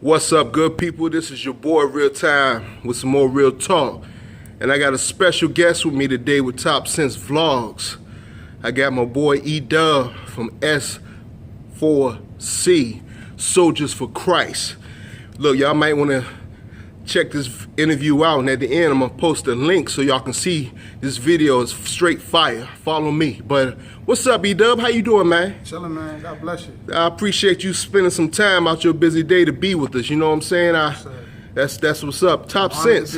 What's up, good people? This is your boy Real Time with some more real talk. And I got a special guest with me today with Top Sense Vlogs. I got my boy E-Dub from S4C, Soldiers for Christ. Look, y'all might want to check this interview out, and at the end I'm going to post a link so y'all can see this video is straight fire. Follow me. But what's up, E-Dub? How you doing, man? Chilling, man. God bless you. I appreciate you spending some time out your busy day to be with us. You know what I'm saying? That's what's up. Top Sense.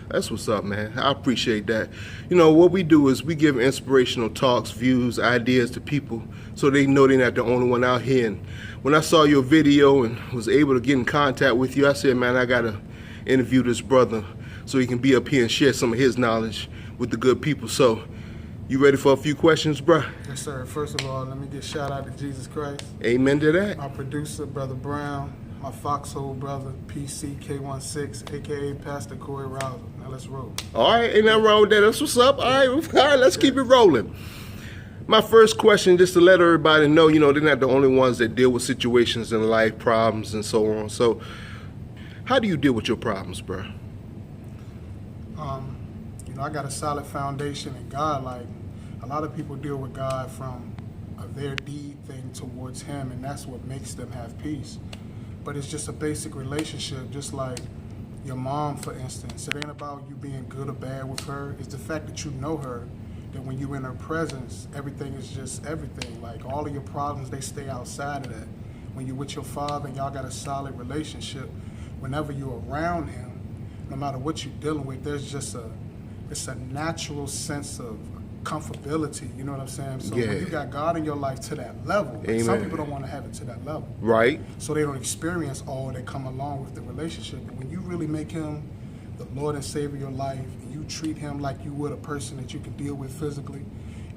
That's what's up, man. I appreciate that. You know, what we do is we give inspirational talks, views, ideas to people so they know they're not the only one out here. And when I saw your video and was able to get in contact with you, I said, man, I got to interview this brother so he can be up here and share some of his knowledge with the good people. So, you ready for a few questions, bruh? Yes, sir. First of all, let me give a shout out to Jesus Christ. Amen to that. My producer, Brother Brown. My foxhole brother, PC K16, a.k.a. Pastor Corey Rouser. Now let's roll. All right, ain't nothing wrong with that. That's what's up. All right, let's keep it rolling. My first question, just to let everybody know, you know, they're not the only ones that deal with situations in life, problems, and so on. So, how do you deal with your problems, bro? You know, I got a solid foundation in God. Like, a lot of people deal with God from their deed thing towards Him, and that's what makes them have peace. But it's just a basic relationship, just like your mom, for instance. It ain't about you being good or bad with her. It's the fact that you know her, that when you're in her presence, everything is just everything. Like, all of your problems, they stay outside of that. When you're with your father and y'all got a solid relationship, whenever you're around him, no matter what you're dealing with, there's just it's a natural sense of comfortability, you know what I'm saying? So when you got God in your life to that level, like, some people don't want to have it to that level. Right. So they don't experience all that come along with the relationship. But when you really make him the Lord and Savior of your life, and you treat him like you would a person that you can deal with physically,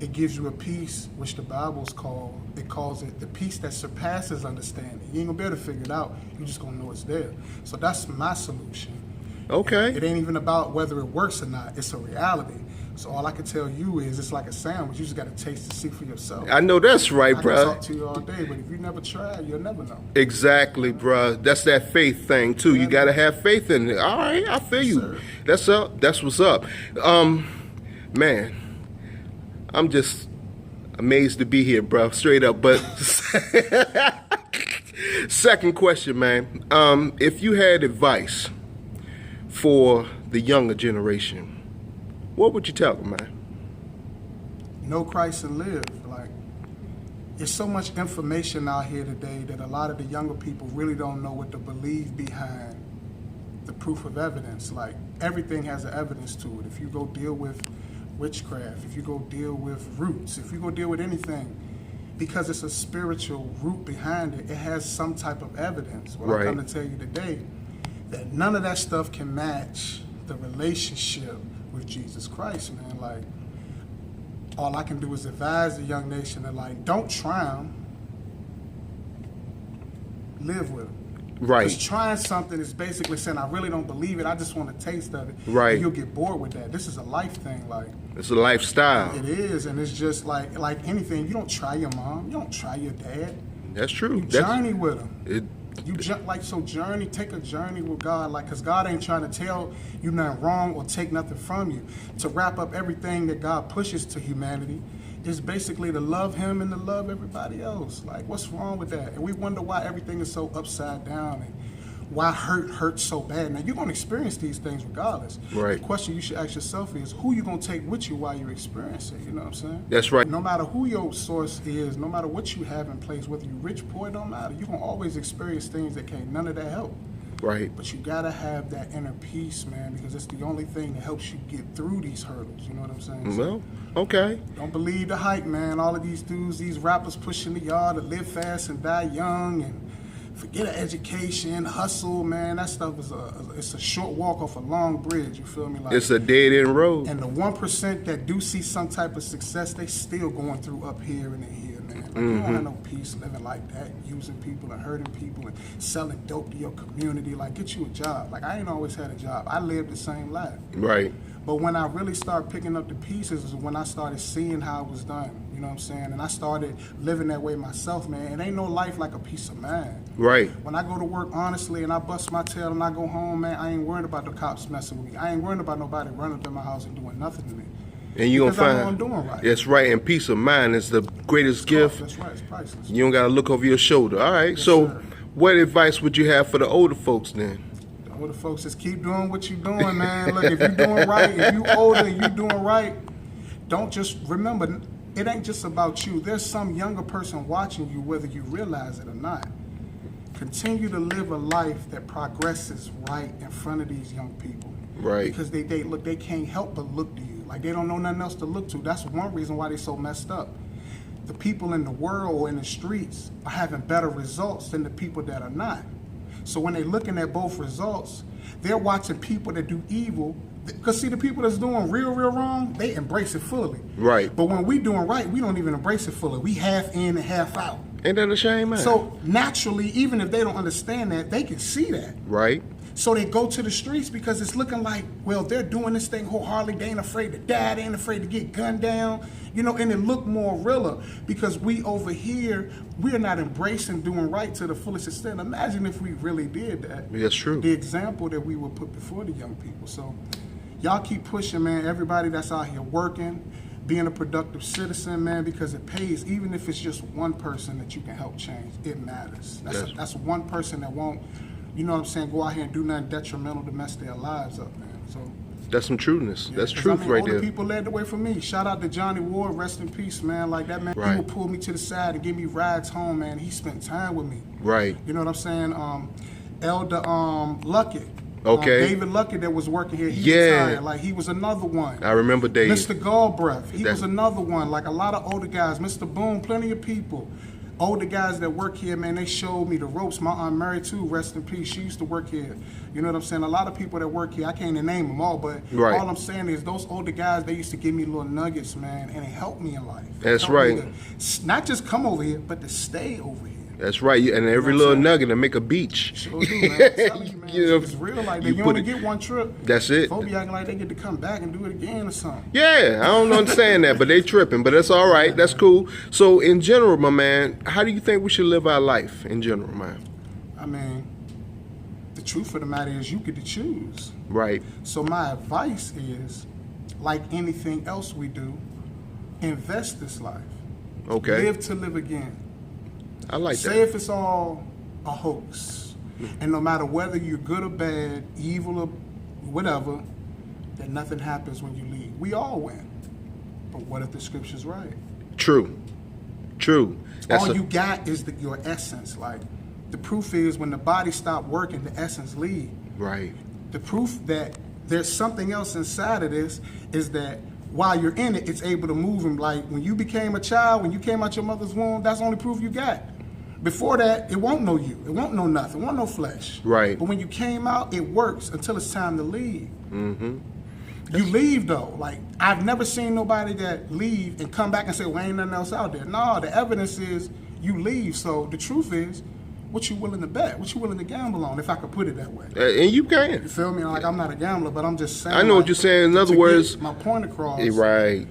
it gives you a peace, which the Bible's calls it the peace that surpasses understanding. You ain't gonna be able to figure it out. You just gonna know it's there. So that's my solution. Okay. It ain't even about whether it works or not. It's a reality. So all I can tell you is it's like a sandwich. You just got to taste and see for yourself. I know that's right, bro. I can talk to you all day, but if you never try, you'll never know. Exactly, bro. That's that faith thing, too. You got to have faith in it. All right, I feel you. Sir. That's up. That's what's up. Man, I'm just amazed to be here, bro. Straight up. But second question, man. If you had advice for the younger generation, what would you tell them, man? Know Christ and live. Like, there's so much information out here today that a lot of the younger people really don't know what to believe behind the proof of evidence. Like, everything has an evidence to it. If you go deal with witchcraft, if you go deal with roots, if you go deal with anything, because it's a spiritual root behind it, it has some type of evidence. What I come to tell you today, that none of that stuff can match the relationship with Jesus Christ, man. Like, all I can do is advise the young nation that, like, don't try him, live with him. Right. Because trying something is basically saying, I really don't believe it, I just want a taste of it. Right. And you'll get bored with that. This is a life thing, like. It's a lifestyle. It is, and it's just like anything. You don't try your mom, you don't try your dad. That's true. You journey with them. Journey. Take a journey with God, like, because God ain't trying to tell you nothing wrong or take nothing from you. To wrap up everything that God pushes to humanity is basically to love him and to love everybody else. Like, what's wrong with that? And we wonder why everything is so upside down and why hurt hurts so bad. Now, you're going to experience these things regardless. Right. The question you should ask yourself is, who you going to take with you while you're experiencing it? You know what I'm saying? That's right. No matter who your source is, no matter what you have in place, whether you're rich, poor, it don't matter. You're going to always experience things that can't none of that help. Right. But you got to have that inner peace, man, because it's the only thing that helps you get through these hurdles. You know what I'm saying? Well, okay. Don't believe the hype, man. All of these dudes, these rappers pushing the yard to live fast and die young and forget an education, hustle, man. That stuff is it's a short walk off a long bridge. You feel me? Like, it's a dead end road. And the 1% that do see some type of success, they still going through up here and in here, man. Like, you don't have no peace living like that, using people and hurting people and selling dope to your community. Like, get you a job. Like, I ain't always had a job. I lived the same life. Right. But when I really started picking up the pieces is when I started seeing how it was done. You know what I'm saying? And I started living that way myself, man. It ain't no life like a peace of mind. Right. When I go to work honestly and I bust my tail and I go home, man, I ain't worried about the cops messing with me. I ain't worried about nobody running up in my house and doing nothing to me. And you gonna Because I know find I'm doing right. that's right. And peace of mind is the greatest gift. That's right. It's priceless. You don't gotta look over your shoulder. All right. Yes, So, sir. what advice would you have for the older folks then? Older folks, just keep doing what you're doing, man. Look, if you're doing right, if you older and you doing right, don't just remember, it ain't just about you. There's some younger person watching you, whether you realize it or not. Continue to live a life that progresses right in front of these young people. Right. Because they look, they can't help but look to you. Like, they don't know nothing else to look to. That's one reason why they're so messed up. The people in the world or in the streets are having better results than the people that are not. So when they're looking at both results, they're watching people that do evil. Because see, the people that's doing real wrong, they embrace it fully. Right. But when we doing right, we don't even embrace it fully. We half in and half out. Ain't that a shame, man? So naturally, even if they don't understand that, they can see that. Right. So they go to the streets because it's looking like, well, they're doing this thing wholeheartedly. They ain't afraid to die. They ain't afraid to get gunned down. You know, and it look more realer because we over here, we're not embracing doing right to the fullest extent. Imagine if we really did that. That's true. The example that we would put before the young people. So y'all keep pushing, man. Everybody that's out here working, being a productive citizen, man, because it pays. Even if it's just one person that you can help change, it matters. That's one person that won't, you know what I'm saying, go out here and do nothing detrimental to mess their lives up, man. So that's some trueness. yeah, that's truth right older there. People led the way for me. Shout out to Johnny Ward, rest in peace, man. Like that man, Right. he would pull me to the side and give me rides home, man. He spent time with me. Right. You know what I'm saying? Elder Luckett. Okay. David Luckett that was working here. He Yeah. retired. Like, he was another one. I remember Dave. Mr. Galbraith, he That- was another one. Like a lot of older guys. Mr. Boone, plenty of people. Older guys that work here, man, they showed me the ropes. My Aunt Mary, too, rest in peace. She used to work here. You know what I'm saying? A lot of people that work here, I can't even name them all, but Right. all I'm saying is those older guys, they used to give me little nuggets, man, and it helped me in life. That's It helped me right. to not just come over here, but to stay over here. That's right. And every what I'm little saying? nugget to make a beach. Sure do, man. I'm telling you, man. You know, It's real like that. you You put only it- get one trip. That's it. Folks be acting like they get to come back and do it again or something. Yeah, I don't understand that, but they tripping. But that's all right. That's cool. So in general, my man, how do you think we should live our life in general, man? I mean, the truth of the matter is you get to choose. Right. So my advice is, like anything else we do, invest this life. Okay. Live to live again. I like Say that. if it's all a hoax, and no matter whether you're good or bad, evil or whatever, that nothing happens when you leave. We all win. But what if the scripture's right? True. True. That's All you got is your essence. Like, the proof is when the body stopped working, the essence leave. right. The proof that there's something else inside of this is that while you're in it, it's able to move. And like when you became a child, when you came out your mother's womb, that's the only proof you got. Before that, it won't know you. It won't know nothing. It won't know flesh. Right. But when you came out, it works until it's time to leave. Mm-hmm. You leave though. Like, I've never seen nobody that leave and come back and say, well, ain't nothing else out there. No, the evidence is you leave. So the truth is, what you willing to bet? What you willing to gamble on, if I could put it that way? And you You can. feel me? Like, I'm not a gambler, but I'm just saying. I know what like, you're saying. In other to words, get my point across. right.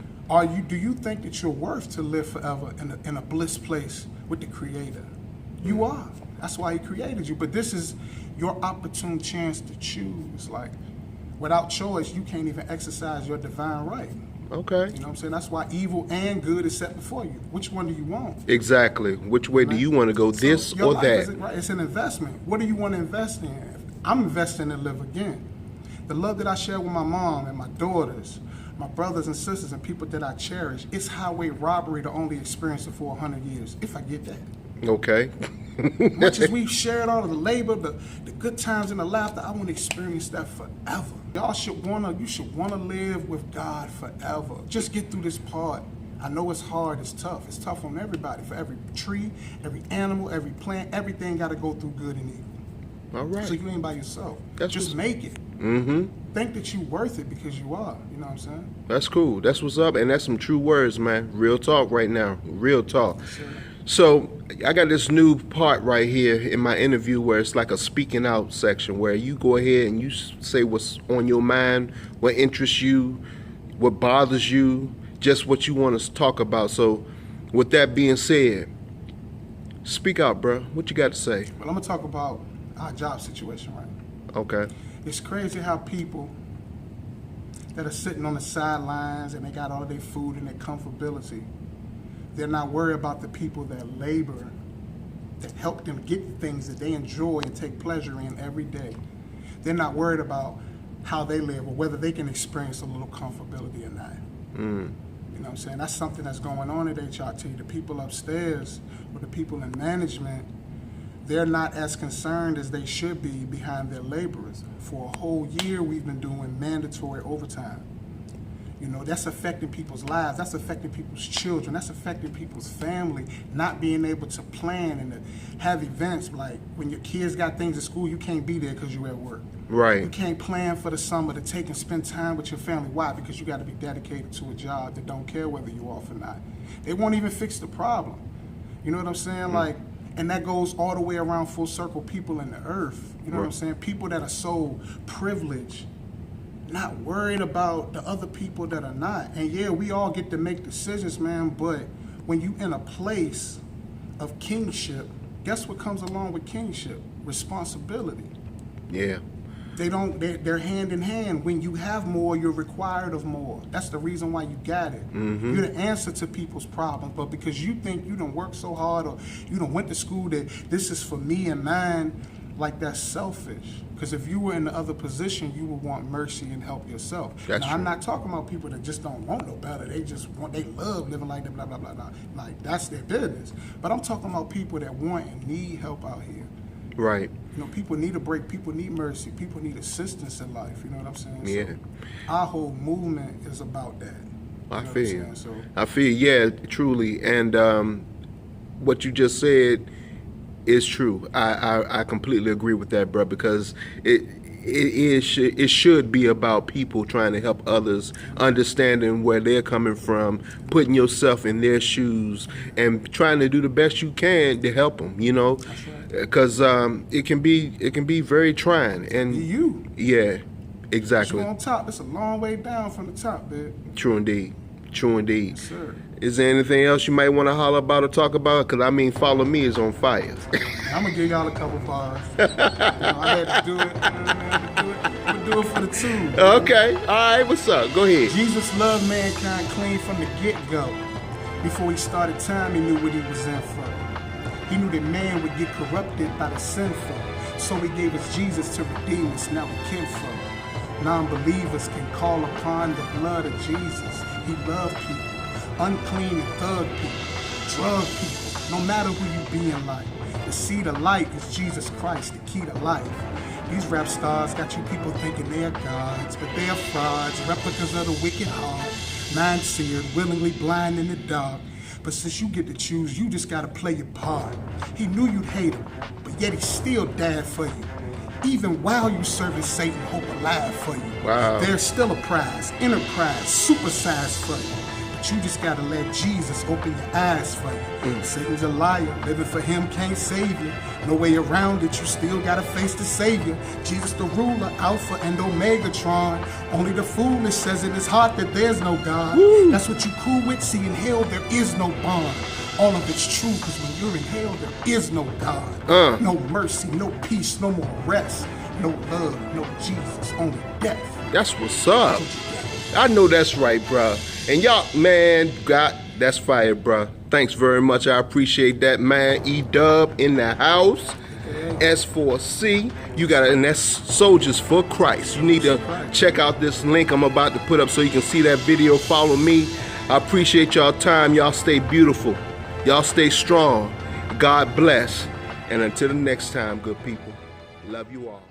Do you think that you're worth to live forever in a bliss place with the Creator? You are. That's why He created you. But this is your opportune chance to choose. Like, without choice, you can't even exercise your divine right. Okay. You know what I'm saying? That's why evil and good is set before you. Which one do you want? Exactly. Which way do you want to go, this So your or life that? is, right, it's an investment. What do you want to invest in? I'm investing to live again. The love that I share with my mom and my daughters, my brothers and sisters, and people that I cherish, it's highway robbery to only experience it for 100 years, if I get that. Okay. Much as we've shared all of the labor, the good times and the laughter, I want to experience that forever. You should wanna live with God forever. Just get through this part. I know it's hard, it's tough. It's tough on everybody. For every tree, every animal, every plant, everything got to go through good and evil. All right. So you ain't by yourself. That's Just what's- make it. Mm-hmm. Think that you're worth it because you are. You know what I'm saying? That's cool. That's what's up. And that's some true words, man. Real talk right now. Real talk. Sure. So I got this new part right here in my interview where it's like a speaking out section where you go ahead and you say what's on your mind, what interests you, what bothers you, just what you want us to talk about. So with that being said, speak out, bro. What you got to say? Well, I'm gonna talk about our job situation, right? Okay. It's crazy how people that are sitting on the sidelines and they got all their food and their comfortability, they're not worried about the people that labor, that help them get the things that they enjoy and take pleasure in every day. They're not worried about how they live or whether they can experience a little comfortability or not. You know what I'm saying? That's something that's going on at HRT. The people upstairs or the people in management, they're not as concerned as they should be behind their laborers. For a whole year, we've been doing mandatory overtime. You know, that's affecting people's lives. That's affecting people's children. That's affecting people's family, not being able to plan and to have events. Like when your kids got things at school, you can't be there because you're at work. Right. You can't plan for the summer to take and spend time with your family. Why? Because you got to be dedicated to a job that don't care whether you're off or not. They won't even fix the problem. You know what I'm saying? Like, and that goes all the way around full circle, people in the earth. You know what I'm saying? People that are so privileged, not worried about the other people that are not. And yeah, we all get to make decisions, man, but when you in a place of kingship, guess what comes along with kingship? Responsibility. Yeah. They're hand in hand. When you have more, you're required of more. That's the reason why you got it. You're the answer to people's problems, but because you think you done worked so hard or you done went to school that this is for me and mine, like that's selfish. Because if you were in the other position, you would want mercy and help yourself. That's true. I'm not talking about people that just don't want no better. They love living like that, blah, blah, blah, blah. Like, that's their business. But I'm talking about people that want and need help out here. Right. You know, people need a break. People need mercy. People need assistance in life. You know what I'm saying? Yeah. So our whole movement is about that. I feel. I feel, yeah, truly. And what you just said is true. I completely agree with that, bro, because it should be about people trying to help others, understanding where they're coming from, putting yourself in their shoes, and trying to do the best you can to help them. You know, because it can be very trying. And yeah, exactly. You on top. It's a long way down from the top, man. True indeed. True indeed. Yes, sir. Is there anything else you might want to holler about or talk about? Because, I mean, Follow Me is on fire. I'm going to give y'all a couple bars. I had to do it. I'm going to do it for the tune. Okay. All right. What's up? Go ahead. Jesus loved mankind clean from the get-go. Before he started time, he knew what he was in for. He knew that man would get corrupted by the sinful. So he gave us Jesus to redeem us, now we kinfolk. Non-believers can call upon the blood of Jesus. He loved people. Unclean and thug people, drug people, no matter who you be in life. The seed of light is Jesus Christ, the key to life. These rap stars got you people thinking they are gods, but they are frauds, replicas of the wicked heart, mind-seared, willingly blind in the dark. But since you get to choose, you just gotta play your part. He knew you'd hate him, but yet he still died for you. Even while you serving Satan, hope alive for you. Wow. There's still a prize, enterprise, supersized for you. You just gotta let Jesus open your eyes for you. Satan's a liar, living for him can't save you. No way around it, you still gotta face the Savior. Jesus the ruler, Alpha and Omegatron. Only the foolish says in his heart that there's no God. That's what you cool with, see in hell there is no bond. All of it's true, because when you're in hell there is no God. No mercy, no peace, no more rest. No love, no Jesus, only death. That's what's up. I know that's right, bruh. And y'all, man, God, that's fire, bruh. Thanks very much. I appreciate that, man. E-Dub in the house. S4C. You got it, and that's Soldiers for Christ. You need to check out this link I'm about to put up so you can see that video. Follow me. I appreciate y'all time. Y'all stay beautiful. Y'all stay strong. God bless. And until the next time, good people. Love you all.